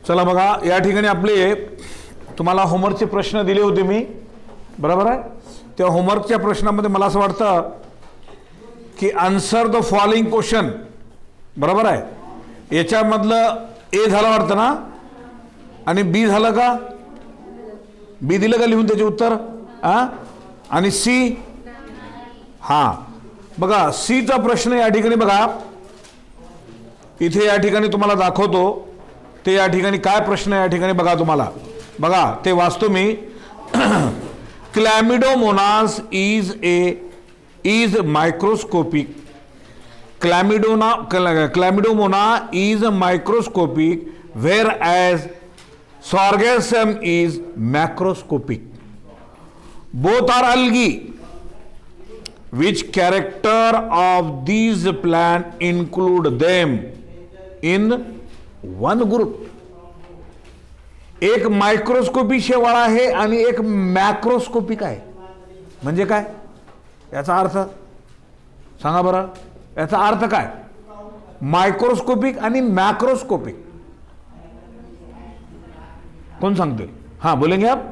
चला बघा, या ठिकाणी आपले तुम्हाला होमवर्कचे प्रश्न दिले होते मी, बरोबर आहे. त्या होमवर्कच्या प्रश्नामध्ये मला असं वाटतं की आन्सर द फॉलोइंग क्वेश्चन, बरोबर आहे. याच्यामधलं ए झालं वाटतं ना, आणि बी झालं का, बी दिलं का लिहून त्याचे उत्तर, आणि सी, हां बघा सीचा प्रश्न या ठिकाणी बघा, इथे या ठिकाणी तुम्हाला दाखवतो ते या ठिकाणी काय प्रश्न या ठिकाणी बघा, तुम्हाला बघा ते वाचतो मी. Chlamydomonas is microscopic. Chlamydomona is microscopic where as Sargassum is macroscopic. Both are algae. Which character of these plant include them in one group? एक मायक्रोस्कोपिक शेवाळ आहे आणि एक मॅक्रोस्कोपिक आहे. म्हणजे काय याचा अर्थ सांगा बरं, याचा अर्थ काय, मायक्रोस्कोपिक आणि मॅक्रोस्कोपिक कौन सांगते? हाँ बोलेंगे आप?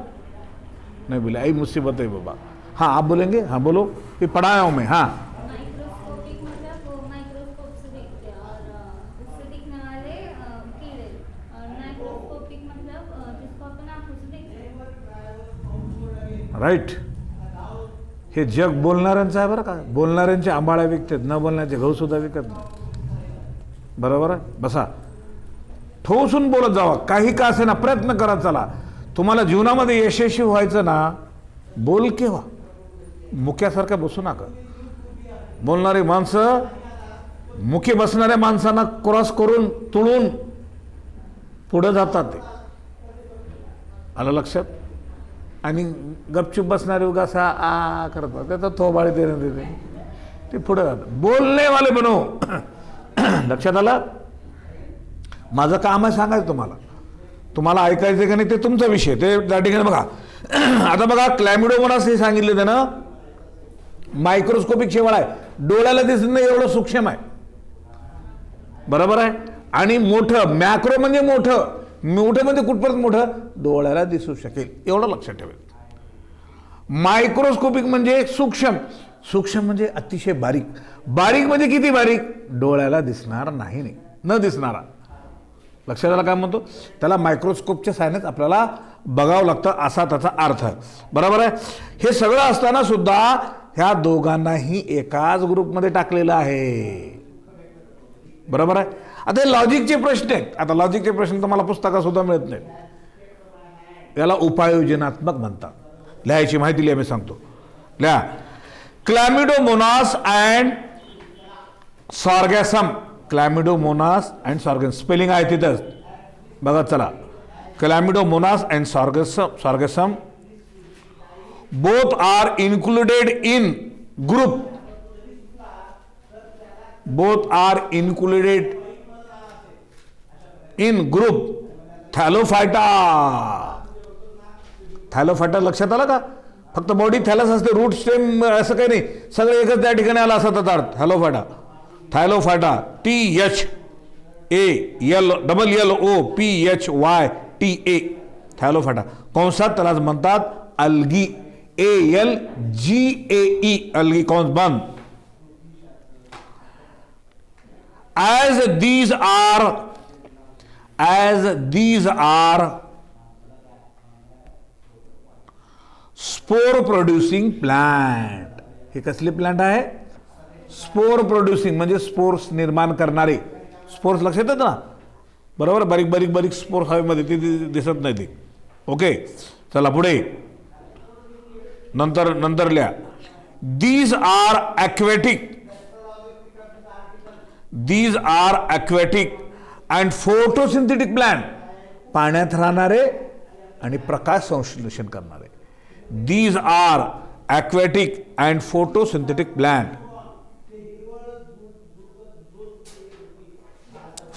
नहीं बोले, आई मुसीबत है बाबा. हाँ आप बोलेंगे, हाँ बोलो, ये पढ़ाया हूँ मैं. हाँ माइक्रोस्कोपिक मतलब वो माइक्रोस्कोप से देखते हैं और उससे दिखने वाले कीड़े, और माइक्रोस्कोपिक मतलब जिसको अपन आंखों से देखते हैं. राईट. हे जग बोलणाऱ्यांचं आहे बरं का, बोलणाऱ्यांचे आंबाळ्या विकतात, न बोलण्याचे गहू सुद्धा विकत नाही. बरोबर आहे. बसा, ठोसून बोलत जावा, काही का असे ना, प्रयत्न करत चला. तुम्हाला जीवनामध्ये यशस्वी व्हायचं ना, बोल केव्हा, मुक्यासारखं बसू नका. बोलणारी माणसं मुखी बसणाऱ्या माणसांना क्रॉस करून तुळून पुढे जातात, ते आलं लक्षात. आणि गपचूप बसणारे उगासा आ करतात, त्याचा थोबाळी देणे ते पुढे जातात. बोलणे वाले बनो. लक्षात आलं. माझं काम आहे सांगायचं तुम्हाला, तुम्हाला ऐकायचं का नाही ते तुमचा विषय, ते त्या ठिकाणी बघा. आता बघा, क्लॅमिडोमोनास हे सांगितले त्यानं मायक्रोस्कोपिक शेवाळ आहे, डोळ्याला दिसत नाही एवढं सूक्ष्म आहे, बरोबर आहे. आणि मोठं, मॅक्रो म्हणजे मोठं, मोठं म्हणजे कुठपर्यंत मोठं, डोळ्याला दिसू शकेल एवढं लक्षात ठेवेल. मायक्रोस्कोपिक म्हणजे सूक्ष्म, सूक्ष्म म्हणजे अतिशय बारीक, बारीक म्हणजे किती बारीक, डोळ्याला दिसणार नाही, न दिसणारा. लक्षात आला काय म्हणतो, त्याला मायक्रोस्कोपच्या साहाय्यानेच आपल्याला बघावं लागतं, असा त्याचा अर्थ, बरोबर आहे. हे सगळं असताना सुद्धा ह्या दोघांनाही एकाच ग्रुपमध्ये टाकलेलं आहे, बरोबर आहे. आता हे लॉजिकचे प्रश्न आहेत. आता लॉजिकचे प्रश्न तुम्हाला पुस्तकात सुद्धा मिळत नाहीत, याला उपाययोजनात्मक म्हणतात. लिहायची माहिती लिहा, मी सांगतो, लिहा. Chlamydomonas and Sargassum. Chlamydomonas and Sargassum spelling आहे तिथंच बघा. चला, Chlamydomonas and Sargassum both are included in group. Both are included in group Thallophyta. Thallophyta लक्षात आला का, फक्त बॉडी थॅलस असते, रूट स्टेम असं काही नाही, सगळं एकच त्या ठिकाणी आला असा त्याचा अर्थ. Thallophyta, Thallophyta, THELLOPHYTA, Thallophyta. कंसात त्यालाच म्हणतात अल्गी, ALGAE, अल्गी कंस बंद. As these are spore producing plant. हे कसले प्लांट आहे, स्पोर प्रोड्युसिंग म्हणजे स्पोर्स निर्माण करणारे. स्पोर्स लक्षात येतं ना, बरोबर, बारीक बारीक बारीक स्पोर्स हवेमध्ये ते दिसत नाही ते. ओके, चला पुढे, नंतर लिहा. These are aquatic and photosynthetic plant. पाण्यात राहणारे आणि प्रकाश संश्लेषण करणारे. These are aquatic and photosynthetic plant.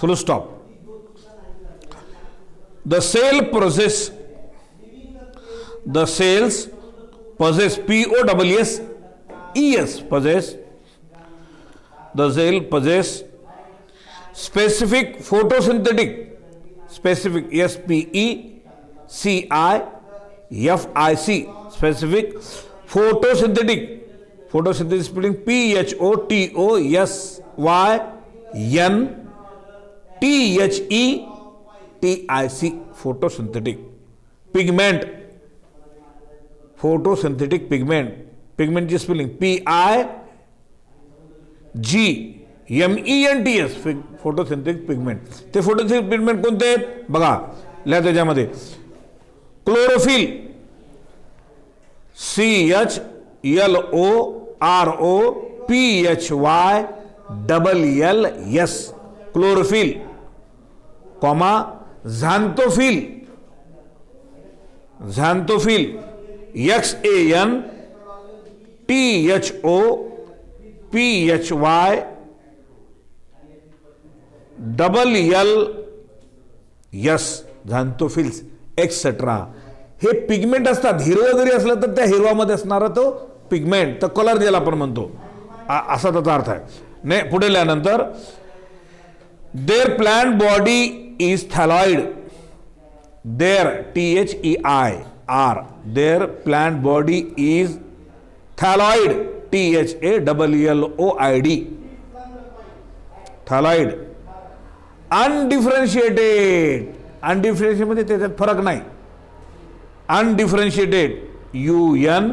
Full stop. The cells possess the cell possess specific photosynthetic specific, SPECIFIC, specific. Photosynthetic, photosynthetic spelling PHOTOSYNTHETIC, photosynthetic. Pigment, photosynthetic pigment, pigment ची spelling PIGMENTS, photosynthetic pigment. ते photosynthetic pigment कोणते आहेत बघा, लिहा त्याच्यामध्ये. Chlorophyll, CHLOROPHYLLS, chlorophyll, comma, xanthophyll, xanthophyll, XANTHOPHYLLS, xanthophylls etcetera. हे pigment असतात. हिरवा जरी असलं तर त्या हिरवामध्ये असणारा तो पिगमेंट, तर कलर ज्याला आपण म्हणतो, असा त्याचा अर्थ आहे. ने पुढे लिहिल्यानंतर their plant body is thalloid. Their THEIR, their plant body is thalloid, THALLOID, thalloid. Undifferentiated, undifferentiated मध्ये त्याच्यात फरक नाही. Undifferentiated, UNDIFFER,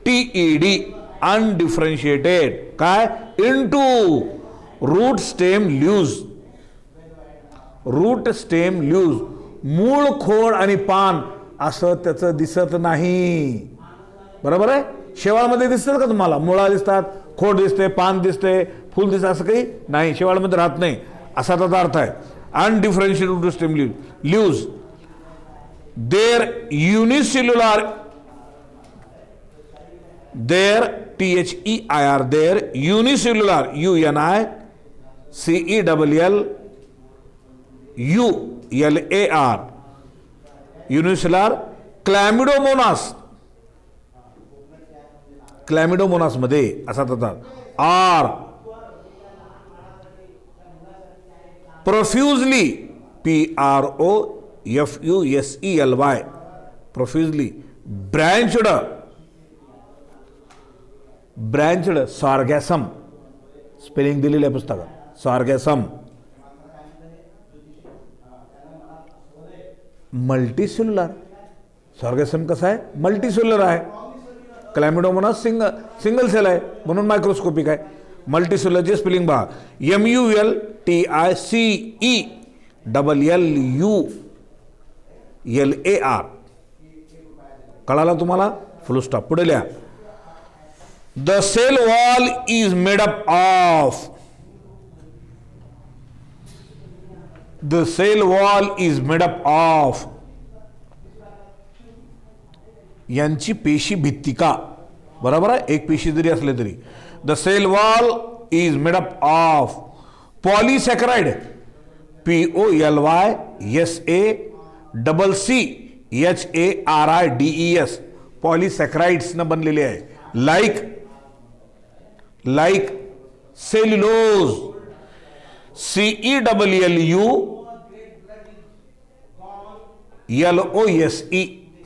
ENTIATED, undifferentiated. काय? Into root stem leaves, root stem leaves, मूळ, खोड आणि पान असं त्याचं दिसत नाही. बरोबर आहे. शेवाळमध्ये दिसतात का तुम्हाला? मुळा दिसतात, खोड दिसते, पान दिसते, फुल दिसतं, असं काही नाही. शेवाळमध्ये राहत नाही, असा त्याचा अर्थ आहे. Undifferentiated root stem leaves. Their unicellular, their THEIR, their unicellular, UNICELLULAR, unicellular. Chlamydomonas, Chlamydomonas मध्ये असा त्याचा आर. Profusely, PROFUSELY, profusely. Branched, branched, Sargassum, spelling दिलेली आहे पुस्तकात, सॉर्गॅसम. मल्टीसेल्युलर, सॉर्गॅसम कसं आहे? मल्टीसेल्युलर आहे. क्लॅमिडोमोनास सिंगल सेल आहे, म्हणून मायक्रोस्कोपिक आहे. मल्टीसेल्युलरची स्पेलिंग पहा, MULTICELLULAR. कळाला तुम्हाला? Full stop. पुढे लिहा. The cell wall is made up of, the cell wall is made up of, यांची पेशी भित्तिका. बरोबर आहे. एक पेशी जरी असले तरी. The cell wall is made up of polysaccharide, POLYSACCHARIDES, polysaccharides न बनलेले आहे. Like cellulose, CELLULOSE,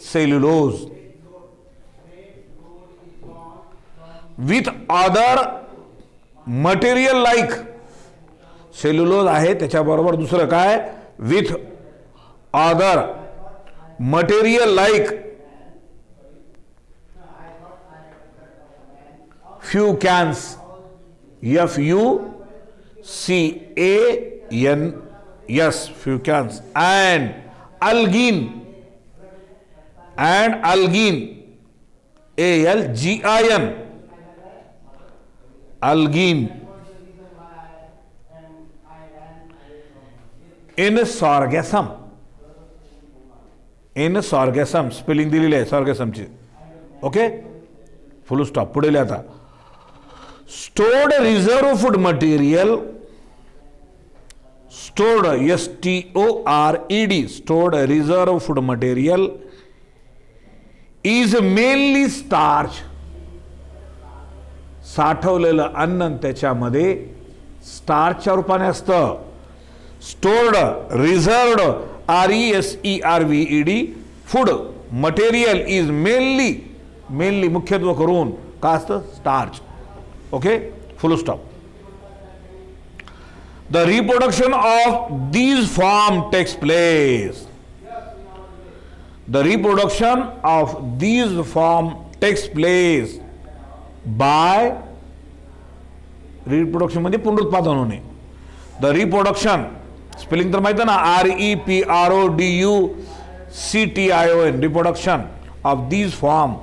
cellulose. With other material like, cellulose आहे त्याच्याबरोबर दुसरं काय? With other material like fucans, FUCANS, fucans. And algin, ALGIN, algin. In Sargassum, in Sargassum, spelling दिलेली आहे सॉर्गॅसमची. Okay, full stop. पुढे लिहा. Stored reserve food material, stored, STORED, stored reserve food material is mainly starch. साठवलेलं अन्न त्याच्यामध्ये स्टार्चच्या रूपाने असतं. Stored, reserved, RESERVED food material is mainly मुख्यत्व करून का असतं स्टार्च. Okay, full stop. The reproduction of these form takes place. The reproduction of these form takes place by. Reproduction म्हणजे पुनरुत्पादन होणे. द रिप्रोडक्शन स्पेलिंग तर माहिती आहे ना, REPRODUCTION. Reproduction of these form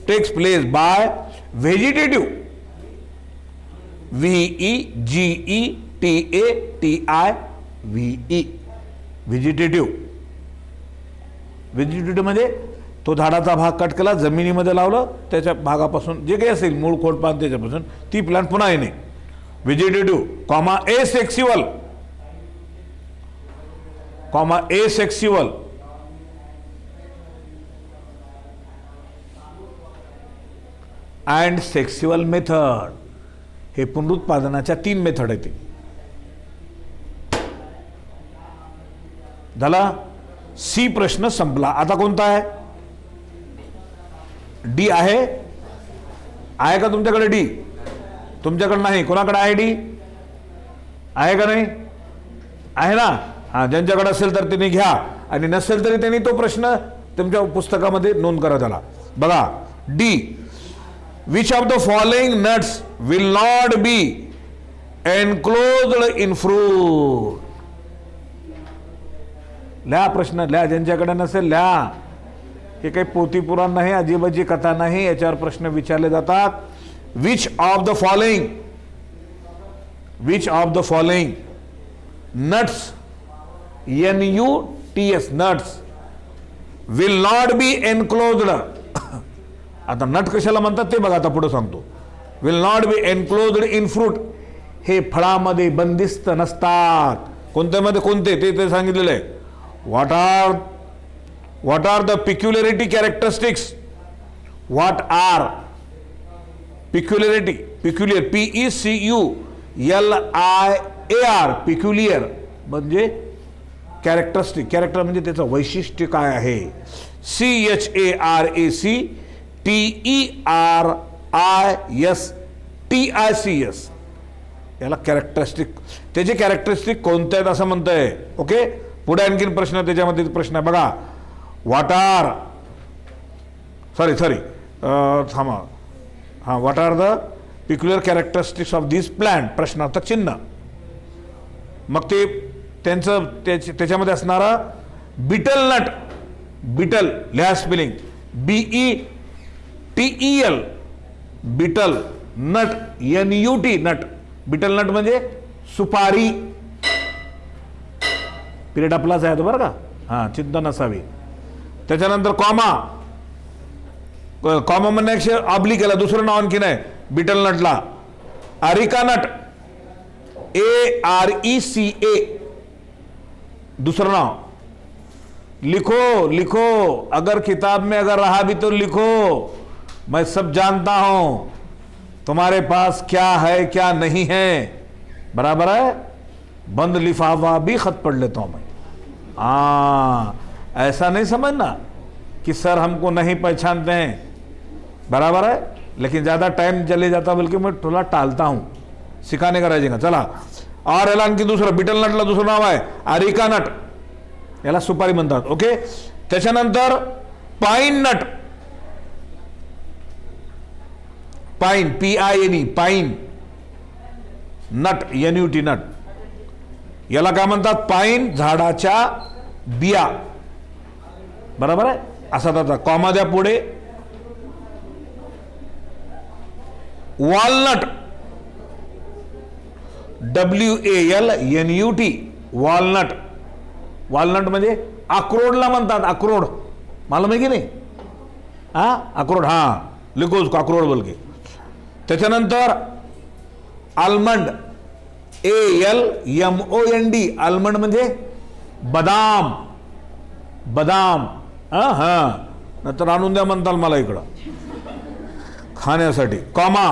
takes place by vegetative. VEGETATIVE. Vegetative. Vegetative म्हणजे तो झाडाचा भाग कट केला, जमिनीमध्ये लावलं, त्याच्या भागापासून जे काही असेल मूळ खोडपान त्याच्यापासून ती प्लांट पुन्हा येणे. Vegetative comma asexual and sexual method. हे पुनरुत्पादनाच्या 3 मेथड आहेत. झाला सी प्रश्न संपला. आता कोणता आहे? डी आहे का तुमच्याकडे? डी तुमच्याकडे नाही, कोणाकडे आहे? डी आहे का नाही? आहे ना. हा, ज्यांच्याकडे असेल तर त्यांनी घ्या आणि नसेल तरी त्यांनी तो प्रश्न तुमच्या पुस्तकामध्ये नोंद करा. त्याला बघा. D, which of the following nuts will not be enclosed in fruit. लिहा प्रश्न, लिहा. ज्यांच्याकडे नसेल लिहा. हे काही पोथी पुराण नाही, अजिबाजी कथा नाही, याच्यावर प्रश्न विचारले जातात. Which of the following nuts NUTS nuts will not be enclosed. आता नट कशाला म्हणतात ते बघा, आता पुढे सांगतो. Will not be enclosed in fruit. हे फळामध्ये बंदिस्त नसतात. कोणत्यामध्ये? कोणते ते सांगितलेलं आहे. What are the peculiarity characteristics? What are peculiarity? Peculiar, PECULIAR. peculiar म्हणजे कॅरेक्टरिस्टिक. कॅरेक्टर म्हणजे त्याचं वैशिष्ट्य काय आहे. CHARACTERISTICS. याला कॅरेक्टरिस्टिक. त्याचे कॅरेक्टरिस्टिक कोणत्या आहेत असं म्हणतंय. ओके, पुढे आणखीन प्रश्न त्याच्यामध्ये प्रश्न आहे बघा. What are the peculiar characteristics of this plant. प्रश्नार्थक चिन्ह. मग ते त्यांचं त्याच्यामध्ये असणारा बिटल नट. बिटल लिहा spelling BETEL. Betel nut NUT nut. Betel nut म्हणजे सुपारी. पिरियड आपलाच आहे बरं का. हां, चिंता नसावी. त्याच्यानंतर कॉमा म्हणण्यापेक्षा ऑब्लिक केला. दुसरं नाव आणखीन आहे बिटल नटला. Areca nut. ARECA. दूसरा नाम. लिखो अगर किताब में अगर रहा भी तो लिखो. मैं सब जानता हूं तुम्हारे पास क्या है क्या नहीं है. बराबर है. बंद लिफाफा भी खत पढ़ लेता हूं मैं. ऐसा नहीं समझना कि सर हमको नहीं पहचानते हैं. बराबर है. लेकिन ज्यादा टाइम चले जाता बल्कि मैं थोड़ा टालता हूं. सिखाने का राजेगा. चला. और याला आणखी दुसरं बिटल नटला दुसरं नाव आहे अरिका नट. याला सुपारी म्हणतात. ओके. त्याच्यानंतर पाईन नट. पाईन PINE. पाईन नट NUT नट. याला काय म्हणतात? पाईन झाडाच्या बिया. बरोबर आहे. असा त्याचा कॉमा द्या पुढे. वॉलनट. WALNUT. वॉलनट. वॉलनट म्हणजे अक्रोडला म्हणतात. अक्रोड मालूम आहे की नाही? अक्रोड. लिखो उसको अक्रोड बोल के. त्याच्यानंतर आलमंड. ALMOND. आलमंड म्हणजे बदाम. नंतर आणून द्या म्हणताल मला इकडं खाण्यासाठी. कॉमा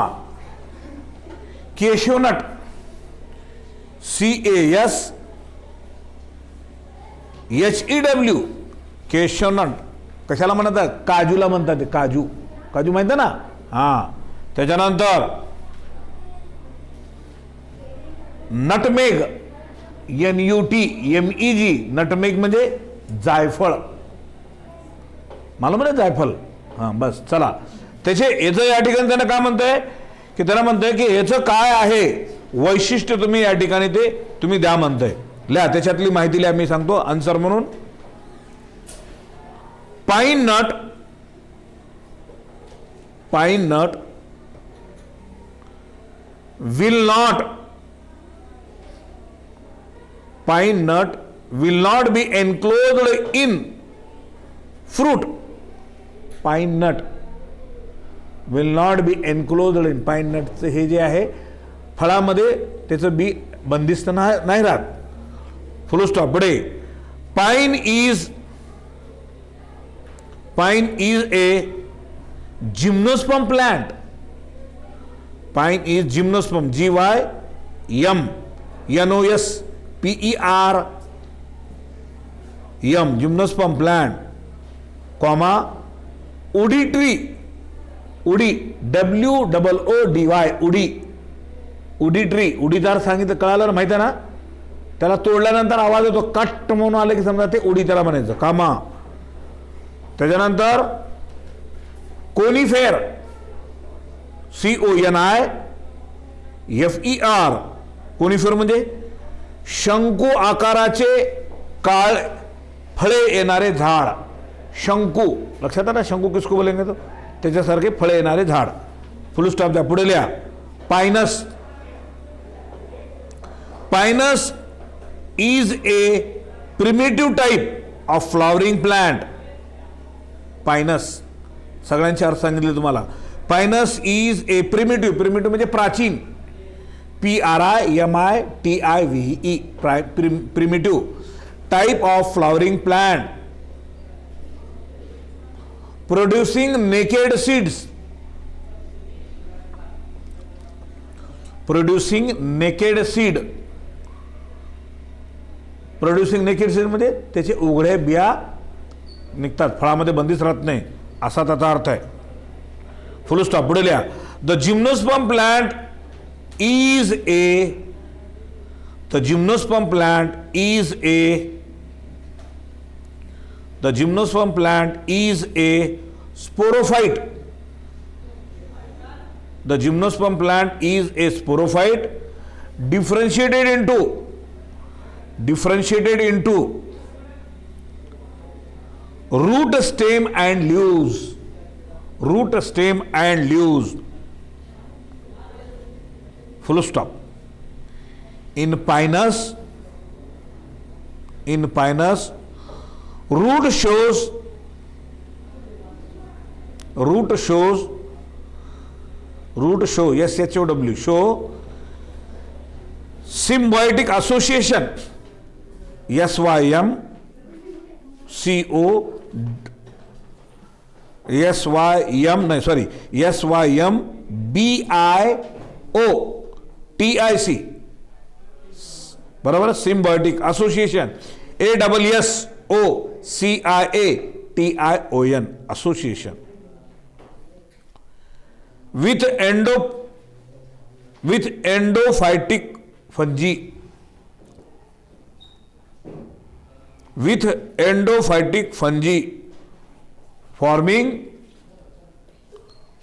केशवनट CASHEW केशवनट कशाला म्हणतात? काजूला म्हणतात. काजू काजू माहिती आहे ना? हां. त्याच्यानंतर नटमेग NUTMEG नटमेग म्हणजे जायफळ. मला म्हणे जायफळ. हां बस चला. त्याचे याचं या ठिकाणी त्यांना काय म्हणतंय की त्यांना म्हणतंय की याचं काय आहे वैशिष्ट्य तुम्ही या ठिकाणी ते तुम्ही द्या म्हणतंय. लिहा त्याच्यातली माहिती लिहा. मी सांगतो आन्सर म्हणून. पाईन nut will not be enclosed in fruit. Pine nut will not be enclosed in. Pine नटचं हे जे आहे फळामध्ये त्याचं बी बंदिस्त नाही राहत. Full stop. पुढे pine is a gymnosperm plant. Pine is gymnosperm GYMNOSPERM gymnosperm plant. Comma woody tree. Woody WOODY woody tree. उडीदार सांगितलं कळालं ना? माहिती आहे ना? त्याला तोडल्यानंतर आवाज येतो कट म्हणून आलं की समजा ते उडी त्याला म्हणायचं. कामा. त्याच्यानंतर कोनिफेर CONIFER कोनिफेर म्हणजे शंकू आकाराचे काळ फळे येणारे झाड. शंकू लक्षात आलं? शंकू किसको बोलेंगे तो त्याच्यासारखे फळे येणारे झाड. फुल स्टॉप द्या. पुढे लिहा. Pinus is a primitive type of flowering plant. Pinus सगळ्यांचे अर्थ सांगितले तुम्हाला. पायनस इज ए प्रिमिटिव्ह म्हणजे प्राचीन. PRIMITIVE primitive type of flowering plant producing naked seeds. Producing naked seed म्हणजे त्याचे उघडे बिया निघतात. फळामध्ये बंदिस्त राहत नाही असा त्याचा अर्थ आहे. फुल स्टॉप. पुढे लिहा. The gymnosperm plant is a sporophyte. The gymnosperm plant is a sporophyte differentiated into root, stem and leaves. Full stop. In Pinus, root shows SHOW show symbiotic association. SYMBIOTIC बरोबर. symbiotic association ASSOCIATION association with endophytic fungi.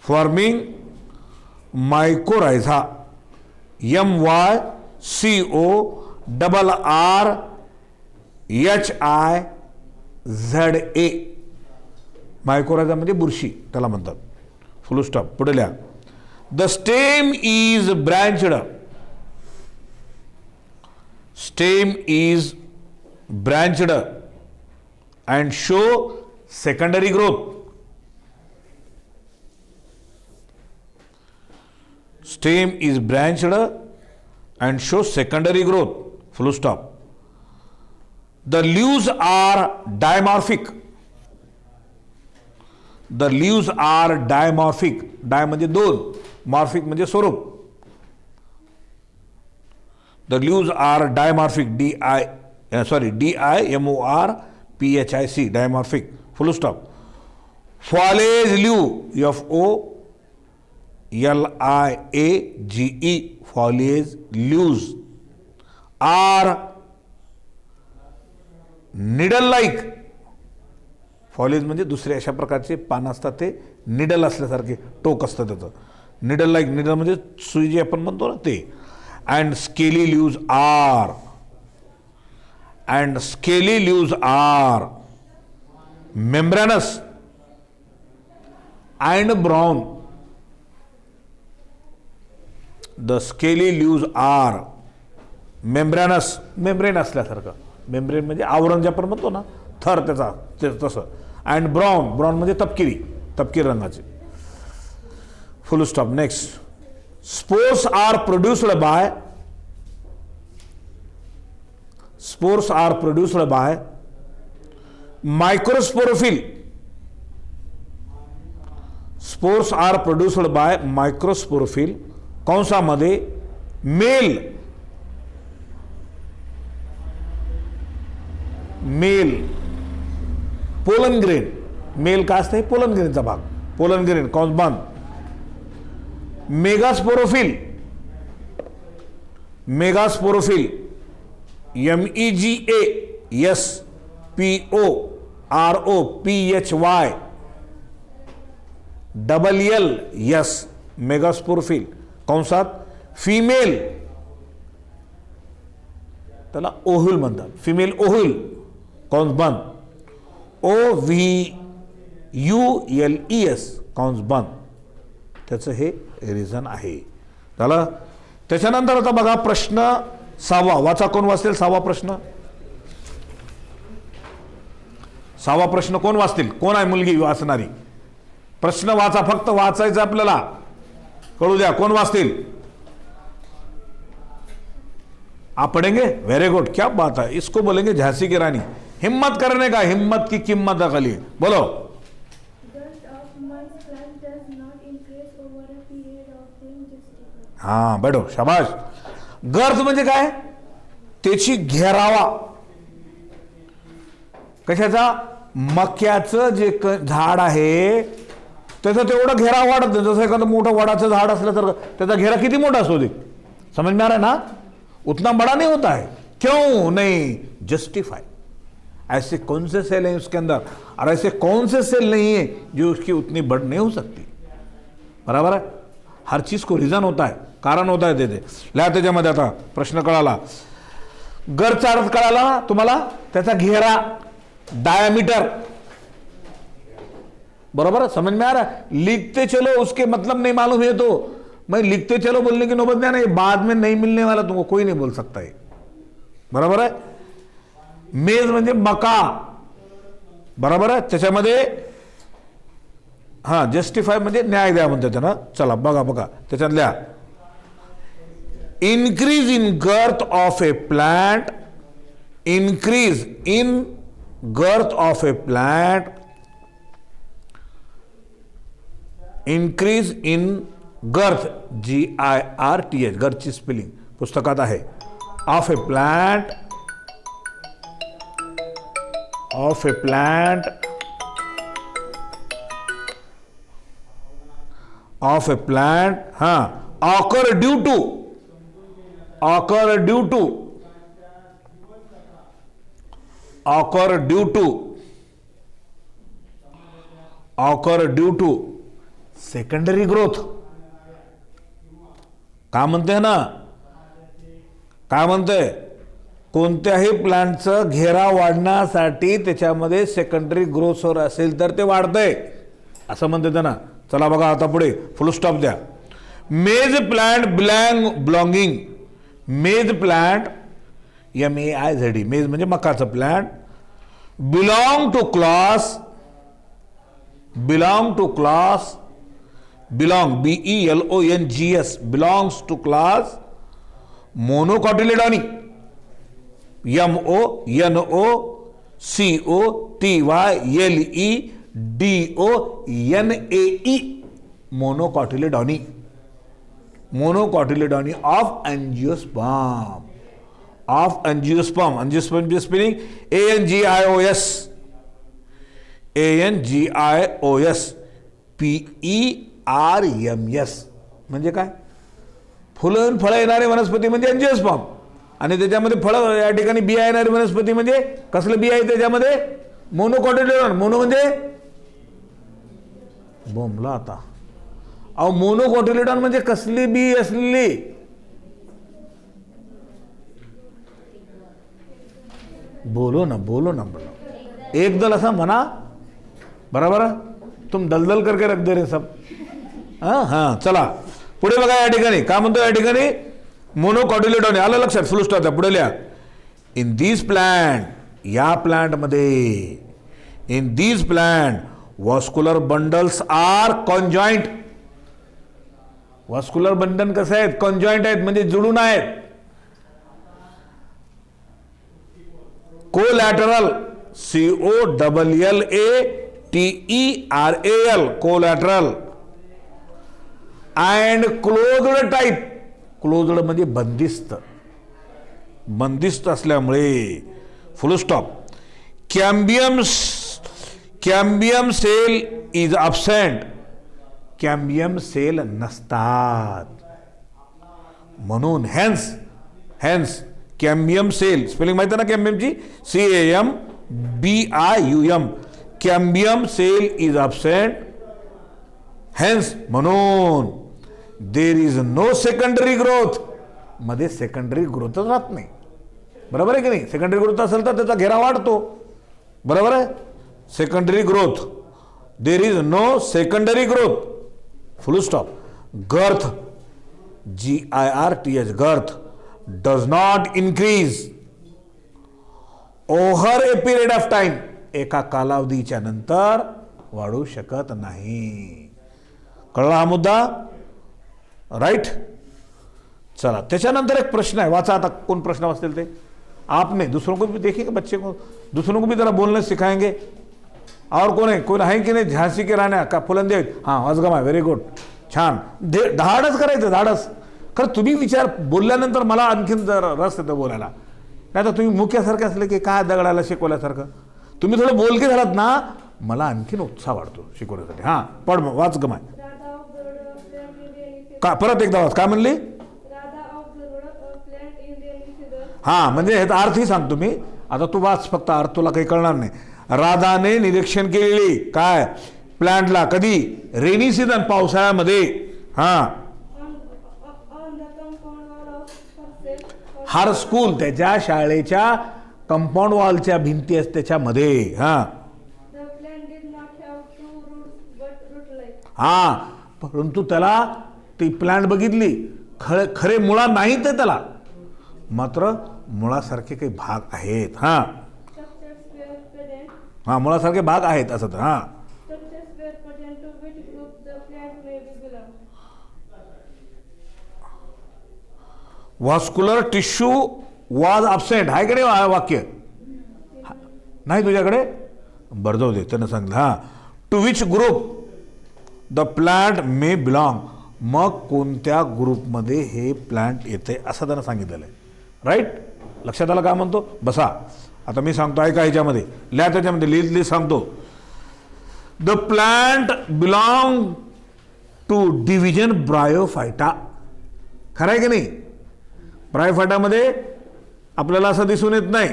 Forming mycorrhiza. MYCORRRHIZA. Mycorrhiza म्हणजे बुरशी त्याला म्हणतात. Full stop. पुढे लिहा. The stem is branched and show secondary growth. Stem is branched and shows secondary growth. Full stop. The leaves are dimorphic. The leaves are dimorphic. Di म्हणजे दोन, morphic म्हणजे स्वरूप. The leaves are dimorphic, DIMORPHIC, dimorphic, full stop. Foliage leave, FOLIAGE, foliage leaves are needle like. Foliage म्हणजे दुसरे अशा प्रकारचे पान असतात, ते निडल असल्यासारखे टोक असतं त्याचं. निडल लाईक, निडल म्हणजे सुई जी आपण म्हणतो ना ते. And scaly leaves are membranous and brown. The scaly leaves are membranous, membrane असल्यासारखं. मेम्ब्रेन म्हणजे आवरण जे आपण म्हणतो ना, थर त्याचा, तसं. अँड ब्राउन, ब्राउन म्हणजे तपकिरी रंगाचे. Full stop. Next. Spores are produced by microsporophyll. Spores are produced by microsporophyll, कंसामध्ये मेल पोलन ग्रेन. मेल का असते? पोलन ग्रेनचा भाग, पोलन ग्रेन कंस बंद. मेगास्पोरोफिल MEGASPOROPHY मेगास्पोरोफिल, कंसात फिमेल, त्याला ओहुल म्हणतात, फिमेल ओहुल, कंस बंद. OVULES, कंस बंद. त्याचं हे रिझन आहे. झालं. त्याच्यानंतर आता बघा प्रश्न 6वा. वाचा, कोण वाचतील 6वा प्रश्न? 6वा प्रश्न कोण वाचतील? कोण आहे मुलगी वाचणारी? प्रश्न वाचा, फक्त वाचायचं आपल्याला, कळू द्या. कोण वाचतील? आप पढ़ेंगे? वेरी गुड, क्या बात है. इसको बोलेंगे झांसी की रानी. हिम्मत करने का, हिम्मत की कीमत अकली. बोलो. हाँ बैठो, शाबाश. गर्थ म्हणजे काय? त्याची घेरावा. कशाचा? मक्याचं जे झाड आहे त्याचं तेवढं घेरा वाढत नाही. जसं एखादं मोठं वडाचं झाड असलं तर त्याचा घेरा किती मोठा असतो ते, समझ में आ रहा है ना? उतना बड़ा नहीं होता है. क्यों नहीं? जस्टिफाई. ऐसे कौन से सेल हैं उसके अंदर, और ऐसे कौन से सेल नहीं है जो उसकी उतनी बढ़ नहीं हो सकती. बराबर है. हर चीज को रीजन होता है, कारण होता है. ते ल्या त्याच्यामध्ये आता प्रश्न कळाला. गर्चा अर्थ कळाला ना तुम्हाला? त्याचा घेरा, डायमीटर. बराबर, समझ में आ रहा है? लिखते चलो, उसके मतलब नहीं मालूम है तो मैं लिखते चलो बोलने की नौबत नहीं, बाद में नहीं मिलने वाला तुमको कोई नहीं बोल सकता है. बराबर है. मेज म्हणजे मका. बराबर आहे. त्याच्यामध्ये हा जस्टिफाय म्हणजे न्याय द्या म्हणते त्यांना. चला बघा त्याच्यातल्या increase in girth of a plant, increase in girth of a plant, increase in girth, GIRTH, गर्थची स्पेलिंग पुस्तकात आहे. Of a plant, of a plant, of a plant. हाँ, occur due to, occur due to, occur due to, occur due to secondary growth. का म्हणते ना, काय म्हणते? कोणत्याही प्लांटचं घेरा वाढण्यासाठी त्याच्यामध्ये सेकंडरी ग्रोथ जर असेल तर ते वाढतंय, असं म्हणते ना. चला बघा आता पुढे, फुल स्टॉप द्या. Maize plant belonging, maize plant MEIZD, maize म्हणजे मकाचं plant, belong to class, belong to class, belong BELONGS, belongs to class monocotyledonae, MONOCOTYLEDONY, DONAE, monocotyledonae. Monocotyledonae of angiosperm. Of angiosperm. Angiosperm spelling ANGIOS. ANGIOS PERMS. म्हणजे काय? फुलं फळं येणारे वनस्पती म्हणजे angiosperm. आणि त्याच्यामध्ये फळं या ठिकाणी बिया येणारी वनस्पती म्हणजे कसलं बिया आहे त्याच्यामध्ये? मोनोकॉटिलेडॉन. मोनो म्हणजे बोंबला आता. अहो मोनोकॉटिलेडॉन म्हणजे कसली बी असलेली? बोलो ना बोलो. एक दल असा म्हणा. बराबर. तुम दलदल करके रख दे रे सब. हां चला पुढे बघा. या ठिकाणी काय म्हणतो? या ठिकाणी मोनोकॉटिलेडॉन आलं लक्षात. Full stop. पुढे लिहा. इन दिस प्लांट, या प्लांटमध्ये, in this plant vascular bundles are conjoint. Vascular bundle कसं आहेत? कॉन्जॉइंट आहेत म्हणजे जुळून आहेत. Collateral COLLATERAL collateral and closed type. Closed म्हणजे बंदिस्त. बंदिस्त असल्यामुळे full stop. Cambium cell is absent. Cambium cell नसतात म्हणून हेन्स कॅम्बियम सेल. स्पेलिंग माहिती आहे ना कॅम्बियमची? CAMBIUM. Cambium cell is absent. Hence म्हणून there is no secondary growth. मध्ये सेकंडरी ग्रोथच राहत नाही. बरोबर आहे की नाही? सेकंडरी ग्रोथ असेल तर त्याचा घेरा वाढतो. बरोबर आहे? Secondary growth. There is no secondary growth. Full stop. Girth GIRTH girth does not increase over a period of time. एका कालावधीच्या नंतर वाढू शकत नाही. कळला हा मुद्दा? राइट. चला त्याच्यानंतर एक प्रश्न आहे. वाचा आता. कोण प्रश्न वाचतील ते? आपने दूसरों को भी देखिए बच्चे को, दूसरों को भी जरा बोलने सिखाएंगे. और कोण आहे? कोण आहे की नाही? झांसी की राण्या का फुलंदे? हां वाजगमा. Very good. छान. धाडच करायचं. धाडस. खरं तुम्ही विचार बोलल्यानंतर मला आणखीन जर रस येतो बोलायला. नाही तर तुम्ही मुख्यासारखे असले की काय दगडाला शिकवल्यासारखं. तुम्ही थोडं बोलके झालात ना मला आणखीन उत्साह वाढतो शिकवण्यासाठी. हां पड वाच गमाय. का परत एकदा वाच. काय म्हणली? हां म्हणजे ह्याचा अर्थही सांगतो मी. आता तू वाच फक्त. अर्थ तुला काही कळणार नाही. राधाने निरीक्षण केलेली काय? प्लांटला. कधी? Rainy season. पावसाळ्यामध्ये. हां. हर स्कूल. त्याच्या शाळेच्या कंपाऊंड वॉलच्या भिंती असते त्याच्यामध्ये. हां हां परंतु त्याला ती प्लांट बघितली. खरे मुळा नाही ते त्याला, मात्र मुळासारखे काही भाग आहेत. हां हां मुळासारखे भाग आहेत असं तर. हां व्हॉस्क्युलर टिश्यू वॉज अब्सेंट. आहे की नाही वाक्य? नाही तुझ्याकडे? बरं जाऊ दे. त्यानं सांगितलं. हां to which group the plant may belong. मग कोणत्या ग्रुपमध्ये हे प्लांट येते असं त्यानं सांगितलेलं आहे. राईट. लक्षात आलं काय म्हणतो? बसा. आता मी सांगतो ऐका. ह्याच्यामध्ये लिहा. त्याच्यामध्ये लिहित सांगतो. The plant belong to division Bryophyta. खरं आहे की नाही? ब्रायोफायटामध्ये आपल्याला असं दिसून येत नाही.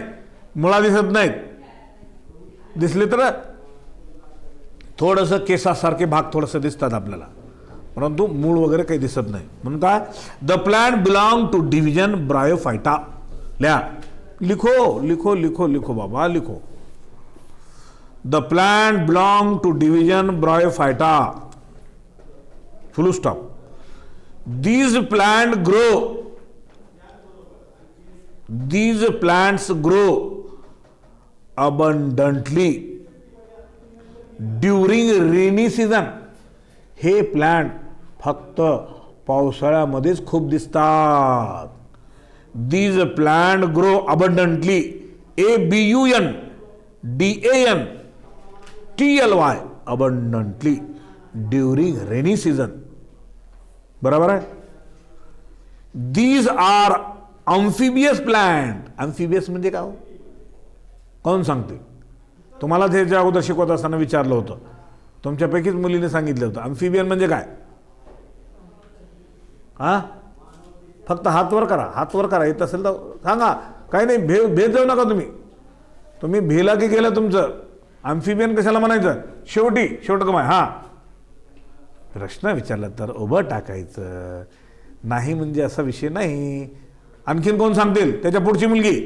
मुळा दिसत नाहीत. दिसले तर थोडंसं केसासारखे भाग थोडंसं दिसतात आपल्याला, परंतु मूळ वगैरे काही दिसत नाही. म्हणून काय? The plant belong to division Bryophyta. लिहा. लिखो लिखो लिखो लिखो बाबा लिखो. The plant belong to division Bryophyta. Full stop. These plant grow. These plants grow abundantly during rainy season. हे प्लांट फक्त पावसाळ्यामध्येच खूप दिसतात. These plant grow abundantly. ABUNDANTLY abundantly during rainy season. बरोबर आहे. These are amphibious plant. Amphibious म्हणजे काय हो? कोण सांगते? तुम्हाला ते ज्या अगोदर शिकवत असताना विचारलं होतं, तुमच्यापैकीच मुलीने सांगितलं होतं अम्फिबियन म्हणजे काय? हा, फक्त हात वर करा, हात वर करा. येत असेल तर सांगा. काही नाही, भेद जाऊ नका तुम्ही. तुम्ही भेला की गेलं तुमचं. अम्फिबियन कशाला म्हणायचं? शेवट कमाय. हा, प्रश्न विचारला तर उभं टाकायचं नाही, म्हणजे असा विषय नाही. आणखीन कोण सांगतील? त्याच्या पुढची मुलगी.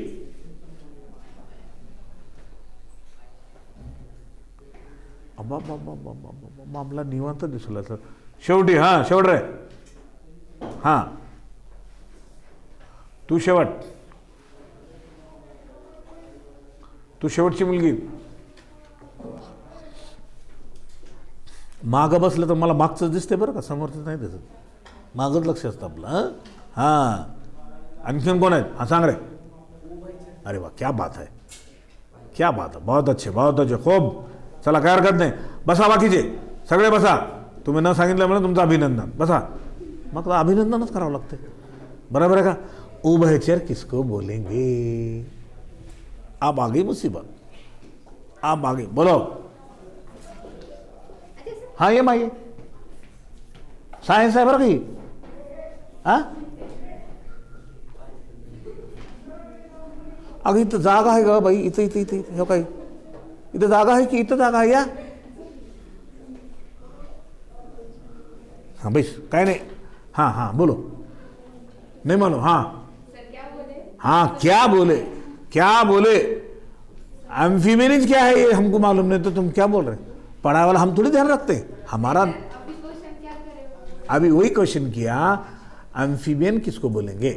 मामला निवांत दिसला सर. शेवटी. हा, शेवट रे. हा, तू शेवट. तू शेवटची मुलगी. मागं बसलं तर मला मागचंच दिसते बरं का, समोरच नाही दिसत. मागच लक्ष असतं आपलं. हां, आणखीन कोण आहेत? हां, सांग रे. अरे वा, क्या बात आहे, क्या बात आहे. बहुत अच्छे, बहुत अच्छे. खूप. चला, काय हरकत नाही. बसा, बाकीचे सगळे बसा. तुम्ही न सांगितल्यामुळे तुमचं अभिनंदन. बसा. मग अभिनंदनच करावं लागते. बराबर आहे का? उभयचर किसको बोलेंगे? आप आगे मुसीबत. आप आगे बोलो. हाँ, ये माहिती सायन्स आहे बरं की. हा, अगं इथं जागा आहे ग बाई. इथं इथं इथं इथं काही इथं जागा आहे की? इथं जागा आहे. या. हाँ बैस, काय नाही. हाँ हाँ बोलो. नहीं मानो. हाँ हाँ, क्या बोले, क्या बोले? एम्फीबियन क्या है ये हमको मालूम नहीं, तो तुम क्या बोल रहे? पढ़ाई वाला हम थोड़ी ध्यान रखते. हमारा अभी वही क्वेश्चन किया, एम्फीबियन किसको बोलेंगे?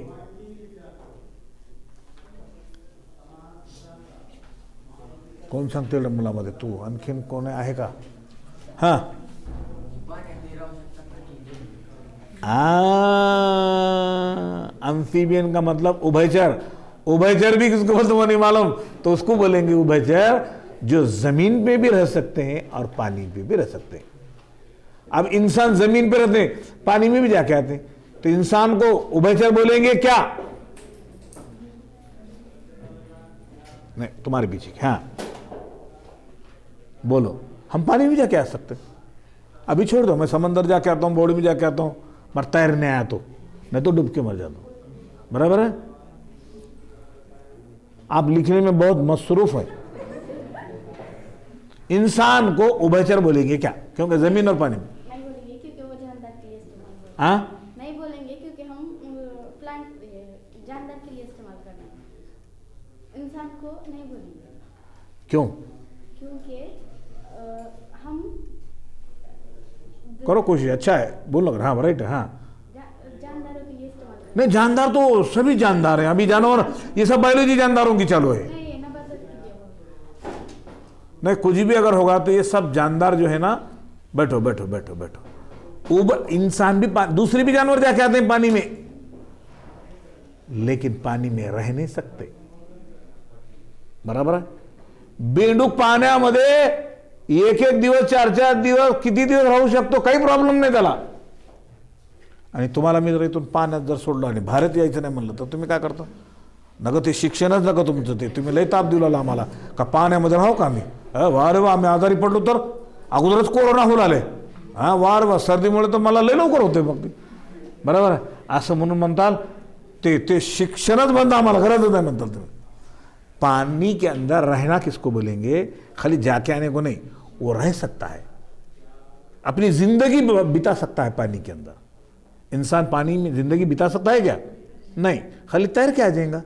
कोण सांगते मुलामध्ये? तू. आणखीन कोण आहे का? हां, एम्फीबियन का मतलब उभयचर. उभयचर भी किसको बोलते नहीं मालूम, तो उसको बोलेंगे उभयचर, जो जमीन पे भी रह सकते हैं और पानी पे भी रह सकते हैं. अब इंसान जमीन पे रहते हैं, पानी में भी जाके आते हैं, तो इंसान को उभयचर बोलेंगे क्या? नहीं, तुम्हारे पीछे. हाँ, बोलो. हम पानी में जाके आ सकते हैं. अभी छोड़ दो, मैं समंदर जाके आता हूँ, बॉडी में जाके आता हूँ, पर तैरने आया तो, नहीं तो डूब के मर जाता हूँ. बराबर है? आप लिखने में बहुत मसरूफ है. इंसान को उभयचर बोलेंगे क्या? क्योंकि जमीन और पानी में. नहीं बोलेंगे क्योंकि वो जानदार के लिए इस्तेमाल करते हैं. हाँ, नहीं बोलेंगे क्योंकि हम प्लांट जानदार के लिए इस्तेमाल करना है. इंसान को नहीं बोलेंगे. क्यों? क्योंकि हम करो कोशिश. अच्छा है, बोलो. हाँ, राइट है. हाँ, जानदारों के लिए इस्तेमाल करना नहीं, जानदार तो सभी जानदार हैं. अभी जानवर, ये सब बायोलॉजी जानदारों की चालू है. नहीं. ना बदल कीजिए. नहीं, कुछ भी अगर होगा तो ये सब जानदार जो है ना. बैठो बैठो बैठो बैठो. इंसान भी, दूसरे भी जानवर जाके आते हैं पानी में, लेकिन पानी में रह नहीं सकते. बराबर आहे. बेंडूक पाण्यामध्ये एक एक दिवस, चार चार दिवस, किती दिवस राहू शकतो, काही प्रॉब्लेम नाही त्याला. आणि तुम्हाला मी जर इथून पाण्यात जर सोडलं आणि भारत यायचं नाही म्हणलं तर तुम्ही काय करता? नका, ते शिक्षणच नका तुमचं. ते तुम्ही लय ताप दिला आम्हाला का पाण्यामध्ये राहू का आम्ही? वा रे वा, आम्ही आजारी पडलो तर अगोदरच कोरोना होऊन आले. हां, वा रे वा, सर्दीमुळे तर मला लय लवकर होते. मग ते बरोबर आहे. असं म्हणून म्हणताल ते शिक्षणच बंद, आम्हाला गरजच नाही म्हणताल तुम्ही. पानी के अंदर रहना किसको बोलेंगे? खाली जाके आने को नहीं. वो रह सकता है, अपनी जिंदगी बिता सकता है पानी के अंदर. इंसान पानी में जिंदगी बिता सकता है क्या? नहीं, खाली तैर के आ जाएगा.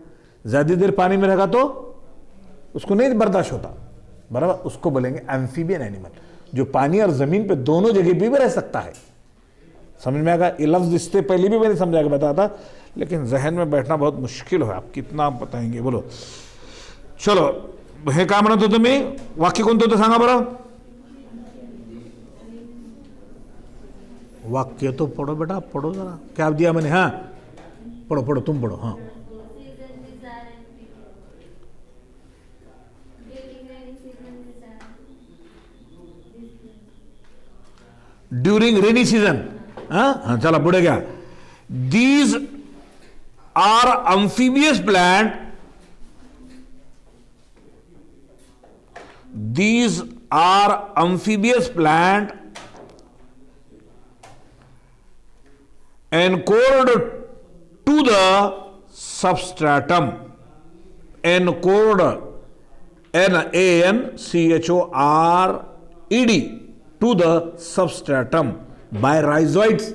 ज़्यादा देर पानी में रहेगा तो उसको नहीं बर्दाश्त होता. बराबर, उसको बोलेंगे एम्फीबियन एनिमल, जो पानी और ज़मीन पे दोनों जगह पे भी रह सकता है. समझ में आएगा? ये लफ्ज़ इससे पहले भी मैंने समझा के बताया था, लेकिन जहन में बैठना बहुत मुश्किल है. आप कितना आप बताएंगे? बोलो. चलो, हे काय म्हणत होतो मी? वाक्य कोणतं होतं सांगा बरं. वाक्य तो पढ़ो बेटा, पढ़ो जरा. क्या दिया मैंने? हाँ, पढ़ो पढ़ो, तुम पढ़ो. हाँ, ड्युरिंग रेनी सीजन. चला पुढे घ्या. These are amphibious plant. These are amphibious plant anchored to the substratum. Anchored, Anchored, to the substratum by rhizoids.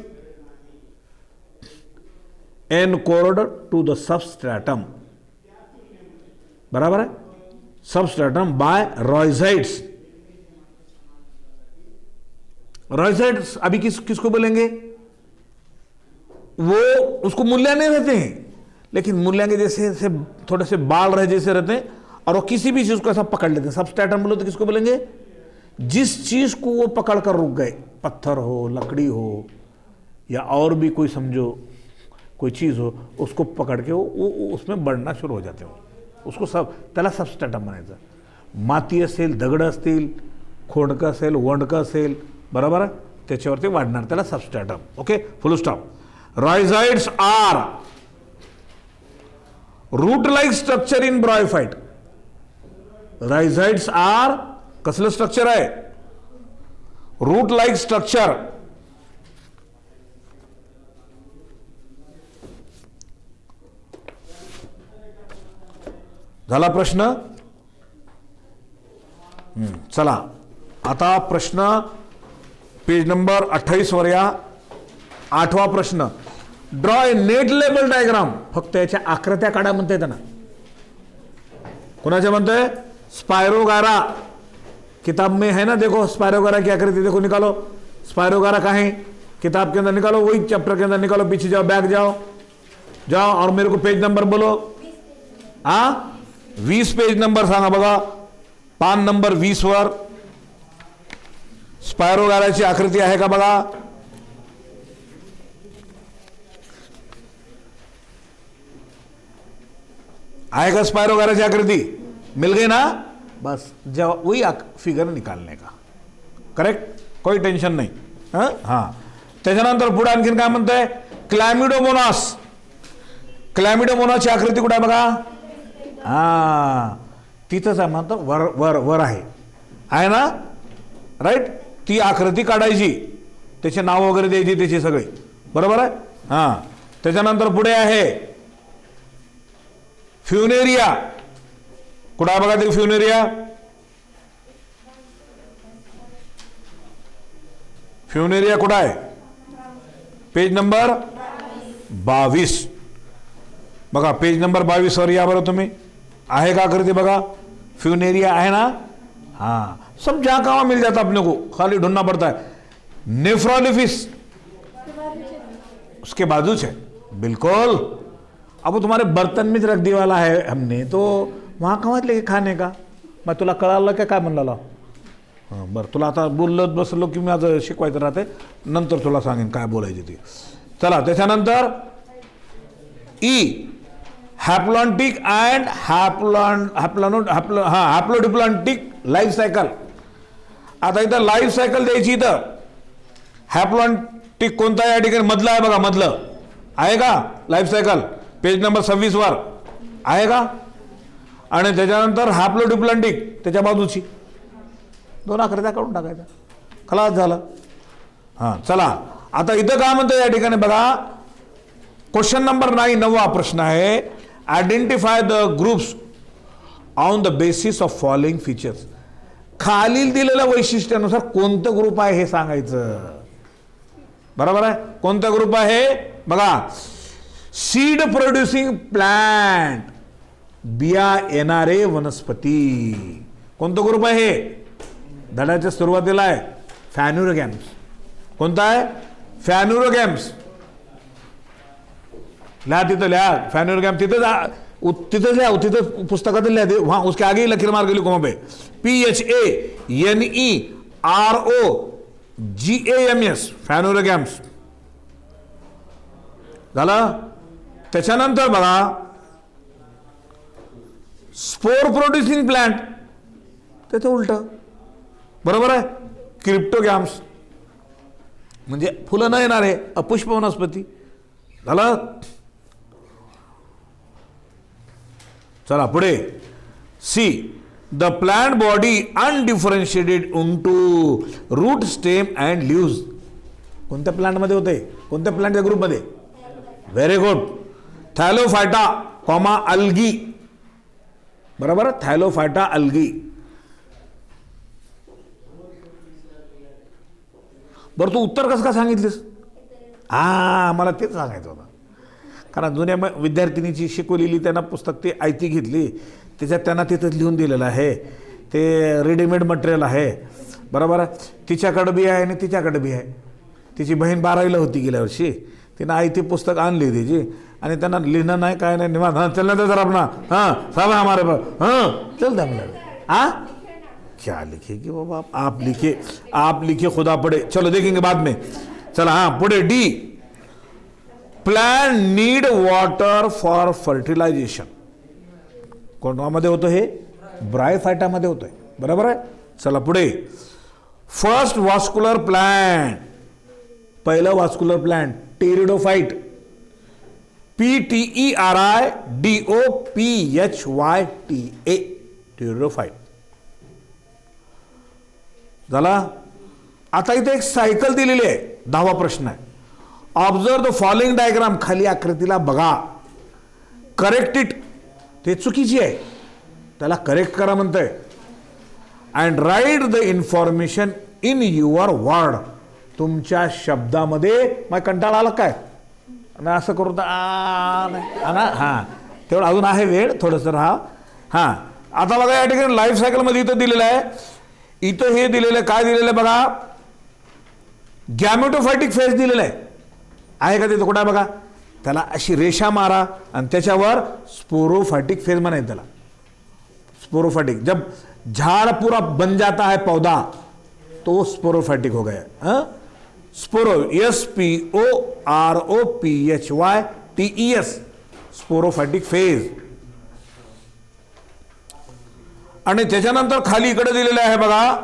Anchored to the substratum. बराबर है. Substratum bye रॉयजाइड्स. रॉयजाइड्स अभी किसको बोलेंगे? वो उसको मूल्य नहीं रहते हैं, लेकिन मूल्य के जैसे थोड़े से बाल रहे जैसे रहते हैं, और वो किसी भी चीज को ऐसा पकड़ लेते हैं. सबस्ट्रेटम बोलो तो किसको बोलेंगे? जिस चीज को वो पकड़ कर रुक गए, पत्थर हो, लकड़ी हो, या और भी कोई समझो कोई चीज हो, उसको पकड़ के वो उसमें बढ़ना शुरू हो जाते हो. उसको त्याला सबस्ट्रेटम म्हणायचं. माती असेल, दगड असतील, खोडकं असेल, वंडकं असेल, बरोबर आहे, त्याच्यावरती वाढणार, त्याला substratum. Okay, full stop. Rhizoids are root like structure in bryophyte. Rhizoids are कसलं स्ट्रक्चर आहे? Root like structure. झाला प्रश्न? चला आता प्रश्न पेज नंबर 28 वर या. 8वा प्रश्न. Draw a net label diagram. फक्त याच्या आकृत्या काढा म्हणते त्यांना. कुणाच्या म्हणतोय? स्पायरोगारा. किताब में है ना, देखो स्पायरोगारा की आकृति देखो, निकालो. स्पायरोगारा कहाँ है? किताब के अंदर निकालो, वही चैप्टर के अंदर निकालो. पीछे जाओ, बैक जाओ, जाओ और मेरे को पेज नंबर बोलो. 20 पेज नंबर सांगा बघा. पान नंबर 20 वर स्पायरोगाराची आकृती आहे का बघा. आहे का स्पायरोगाराची आकृती? मिल गई ना? बस वही फिगर निकालने का. करेक्ट, कोई टेन्शन नाही. हां, त्याच्यानंतर पुढे आणखीन काय म्हणतंय? क्लॅमिडोमोनास. क्लॅमिडोमोनाची आकृती कुठे आहे बघा. तिथंच आहे म्हणतो, वर वर वर आहे ना, राईट. ती आकृती काढायची, त्याचे नाव वगैरे द्यायची त्याची सगळे, बरोबर आहे. त्याच्यानंतर पुढे आहे फ्युनेरिया. कुठं आहे बघा ते फ्युनेरिया. फ्युनेरिया कुठं आहे? पेज नंबर 22 बघा. पेज नंबर 22 वर या बरं तुम्ही. आहे का आकृति बघा? फ्यूनेरिया है ना. हाँ, सब जहां कहाँ मिल जाता अपने को, खाली ढूंढना पड़ता है. नेफ्रोलिफिस उसके बाजू से, बिल्कुल. अब वो तुम्हारे बर्तन में रख दिया वाला है हमने, तो वहां कहाँ लेके खाने का. मैं तुला कळालं का काय म्हणला? हां बरं, तुला आता बोलत बसलो की माझं शिकवायचं राहते, नंतर तुला सांगेन काय बोलायचे ते. चला त्याच्यानंतर ई हॅप्लॉन्टिक अँड हॅप्लोडिप्लॉन्टिक लाईफ सायकल. आता इथं लाईफ सायकल द्यायची. इथं हॅप्लॉन्टिक कोणता या ठिकाणी मधलं आहे बघा. मधलं आहे का लाईफ सायकल? पेज नंबर 26 वर आहे का? आणि त्याच्यानंतर हॅप्लोडिप्लॉन्टिक त्याच्या बाजूची. 2 आकृत्या काढून टाकायच्या, खलास झालं. हां चला आता इथं काय म्हणतं या ठिकाणी बघा. क्वेश्चन नंबर 9, 9वा प्रश्न आहे. Identify the groups on the basis of following features. खालील दिलेल्या वैशिष्ट्यानुसार कोणतं ग्रुप आहे हे सांगायचं, बरोबर आहे. कोणता ग्रुप आहे बघा. सीड प्रोड्युसिंग प्लांट, बिया येणारे वनस्पती. कोणता ग्रुप आहे? धड्याच्या सुरुवातीला आहे फॅन्युरोगॅम्स. कोणता आहे? फॅन्युरोगॅम्स. लिहा तिथं, लिहा फॅन्युरोगॅम. तिथं लिहा, तिथं पुस्तकात लिहा. वहां उसके आगे ही लकीर मार गई कोमा पे. PHANEROGAMS फॅन्युरोगॅम्स झालं. त्याच्यानंतर बघा स्पोर प्रोड्युसिंग प्लांट, त्याचं उलट, बरोबर आहे. क्रिप्टोगॅम्स. म्हणजे फुलं न येणार आहे, अपुष्प वनस्पती झालं. चला पुढे. See the plant body undifferentiated into root stem and leaves. कोणत्या प्लांटमध्ये होते, कोणत्या प्लांटच्या ग्रुपमध्ये? Very good. Thallophyta comma algae. बरोबर, थॅलोफायटा अल्गी. बरं तू उत्तर कसं का सांगितलीस? मला तेच सांगायचं होतं. कारण जुन्या विद्यार्थिनीची शिकवलेली त्यांना पुस्तक ते आयती घेतली, त्याच्यात त्यांना तिथं लिहून दिलेलं आहे, ते रेडीमेड मटेरियल आहे. बरोबर आहे. तिच्याकडं बी आहे आणि तिच्याकडं बी आहे. तिची बहीण 12वीला होती गेल्या वर्षी, तिनं आयती पुस्तक आणली तिची आणि त्यांना लिहिणं नाही काय नाही निवांत. हां चलना तर सर अपना हां सब है हमारे पास हां चल दम हाँ क्या लिखेगी वो बाप. आप लिखे खुदा पढ़े. चलो देखेंगे बाद में. चला हाँ पुढे. The plant need water for fertilization. कोणामध्ये होतं हे? ब्रायोफायटामध्ये होतंय. बरोबर आहे. चला पुढे. फर्स्ट वॉस्क्युलर प्लांट, पहिलं वॉस्क्युलर प्लांट टेरिडोफाइट. PTERIDOPHYTA टेरिडोफाइट झाला. आता इथे एक सायकल दिलेली आहे. 10वा प्रश्न आहे. Observe the following diagram. खाली आकृतीला बघा. Correct it. ते चुकीची आहे, त्याला करेक्ट करा म्हणतंय. And write the information in your word. तुमच्या शब्दामध्ये. मग कंटाळा आला काय? आणि असं करू तर हां तेवढं अजून आहे वेळ, थोडंसं राहा. हां आता बघा या ठिकाणी लाईफ सायकलमध्ये इथं दिलेलं आहे. इथं हे दिलेलं काय दिलेलं आहे बघा. गॅमेटोफायटिक फेज दिलेलं आहे का तिथं? कुठं आहे बघा. त्याला अशी रेषा मारा आणि त्याच्यावर स्पोरोफायटिक फेज म्हणायचं त्याला. स्पोरोफायटिक. जब झाड़ पूरा बन जाता है पौधा तो स्पोरोफायटिक हो गया. स्पोरो SPOROPHYTES स्पोरोफायटिक फेज. आणि त्याच्यानंतर खाली इकडे दिलेलं आहे बघा.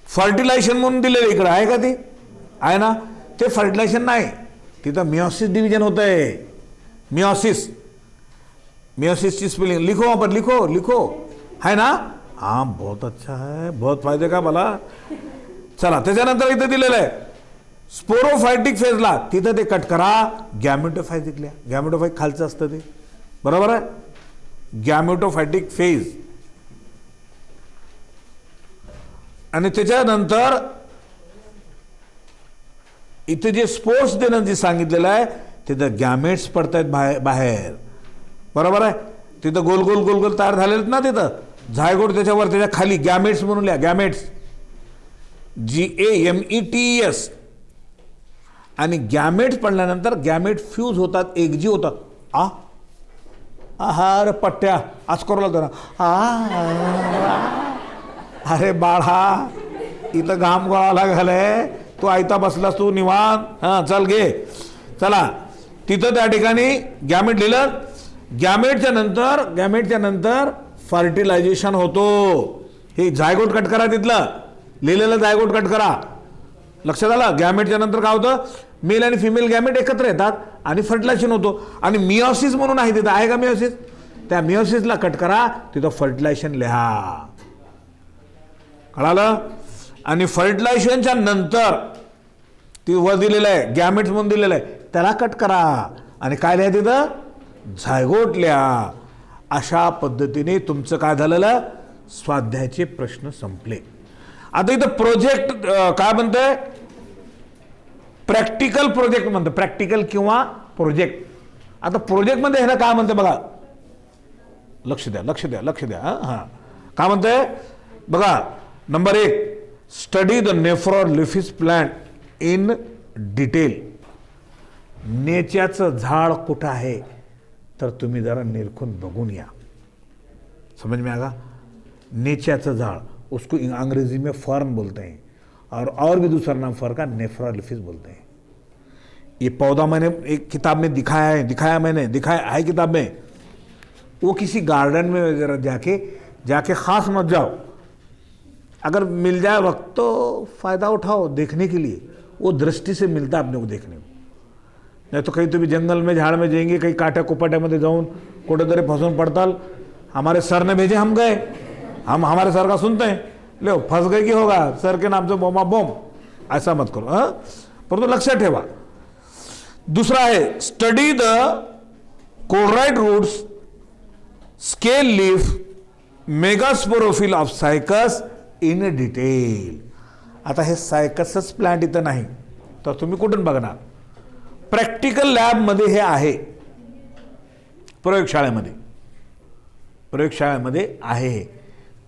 फर्टिलायझेशन म्हणून दिलेलं इकडे आहे का? ते आहे ना. ते फर्टिलायझेशन नाही, तिथं मियोसिस डिव्हिजन होत आहे. मियोसिस. मियोसिसची स्पेलिंग लिखो वहां पर. लिखो है ना. हाँ बहुत अच्छा है, बहुत फायदे का भला. चला त्याच्यानंतर इथे दिलेलं आहे स्पोरोफायटिक फेजला. तिथं ते कट करा. गॅमेटोफायटिक लिहा. गॅमेटोफाइट खालचं असतं ते. बरोबर आहे. गॅमेटोफायटिक फेज. आणि त्याच्यानंतर इथे जे स्पोर्ट्स देणं जे सांगितलेलं आहे तिथं गॅमेट्स पडतायत बाहेर. बरोबर आहे. तिथं गोल गोल गोल गोल तयार झालेत ना. तिथं झायगोट, त्याच्यावर त्याच्या खाली गॅमेट्स म्हणून लिहा. Gametes GAMETS. आणि गॅमेट्स पडल्यानंतर गॅमेट फ्यूज होतात, एकजी होतात. अरे पट्ट्या आज करू लागतो ना. अरे बाळा इथं घाम गोळाला घालाय, तू आयता बसलास तू निवांत. हां चल घे. चला तिथं त्या ठिकाणी गॅमेट लिहिलं. गॅमेटच्या नंतर फर्टिलायझेशन होतो. हे जायगोट कट करा. तिथलं लिहिलेलं जायगोट कट करा. लक्षात आलं. गॅमेटच्या नंतर काय होतं? मेल आणि फिमेल गॅमेट एकत्र येतात आणि फर्टिलायझेशन होतो. आणि मियोसिस म्हणून आहे तिथं. आहे का मियोसिस? त्या मियोसिसला कट करा. तिथं फर्टिलायझेशन लिहा. कळालं. आणि फर्टिलायझेशनच्या नंतर ती वर दिलेलं आहे गॅमेट्स म्हणून दिलेलं आहे, त्याला कट करा आणि काय लिहा तिथं? झायगोट लिहा. अशा पद्धतीने तुमचं काय झालेलं? स्वाध्यायाचे प्रश्न संपले. आता इथं प्रोजेक्ट काय म्हणतंय? प्रॅक्टिकल प्रोजेक्ट म्हणतं. प्रॅक्टिकल किंवा प्रोजेक्ट. आता प्रोजेक्टमध्ये ह्याला काय म्हणतं बघा. लक्ष द्या. हां काय म्हणतंय बघा. Number 1 study the nephrolepis plant in detail. नेच्याचं झाड कुठं आहे तर तुम्ही जरा निरखून बघून या. समझ में आगा. नेच्याचं झाड उसको अंग्रेजी में फर्न बोलते हैं और भी दूसरा नाम फर का नेफ्रोलिफिस बोलते हैं. ये पौधा मैंने एक किताब में दिखाया है किताब में. वो किसी गार्डन में जरा जाके खास मत जाओ. अगर मिल जाए वक्त तो फ़ायदा उठाओ देखने के लिए, वो दृष्टी से मिलता है अपने को देखने को. नाही तो कहीं तुम्ही जंगल में झाड़ में जाएंगे, काही काट्या कुपाट्यामध्ये जाऊन कुठेतरी फसून पड़ताल. हमारे सर ने भेजे, हम गए, हम हमारे सर का सुनते हैं, लो फंस गए की होगा सर के नाम से बोमा बोम. ऐसा मत करो. हाँ, परंतु लक्षात ठेवा. दूसरा है study the coralloid roots, scale leaf, megasporophyll of Cycas in detail. आता हे सायकसच प्लांट इथं नाही तर तुम्ही कुठून बघणार. प्रॅक्टिकल लॅबमध्ये हे आहे, प्रयोगशाळेमध्ये आहे. हे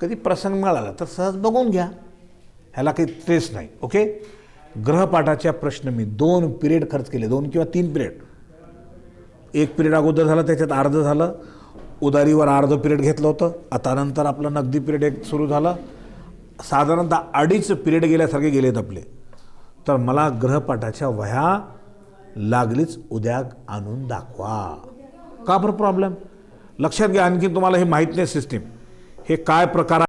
कधी प्रसंग मिळाला तर सहज बघून घ्या, ह्याला काही ट्रेस नाही. ओके. ग्रहपाठाच्या प्रश्न मी 2 पिरियड खर्च केले, 2 किंवा 3 पिरियड. एक पिरियड अगोदर झालं, त्याच्यात अर्ध झालं, उदारीवर अर्ध पिरियड घेतलं होतं. आता नंतर आपलं नगदी पिरियड एक सुरू झालं. साधारणतः 2.5 पिरियड गेल्यासारखे गेलेत आपले. तर मला ग्रहपाठाच्या वह्या लागलीच उद्या आणून दाखवा. का बरं प्रॉब्लेम. लक्षात घ्या, आणखी तुम्हाला हे माहीत नाही सिस्टीम, हे काय प्रकार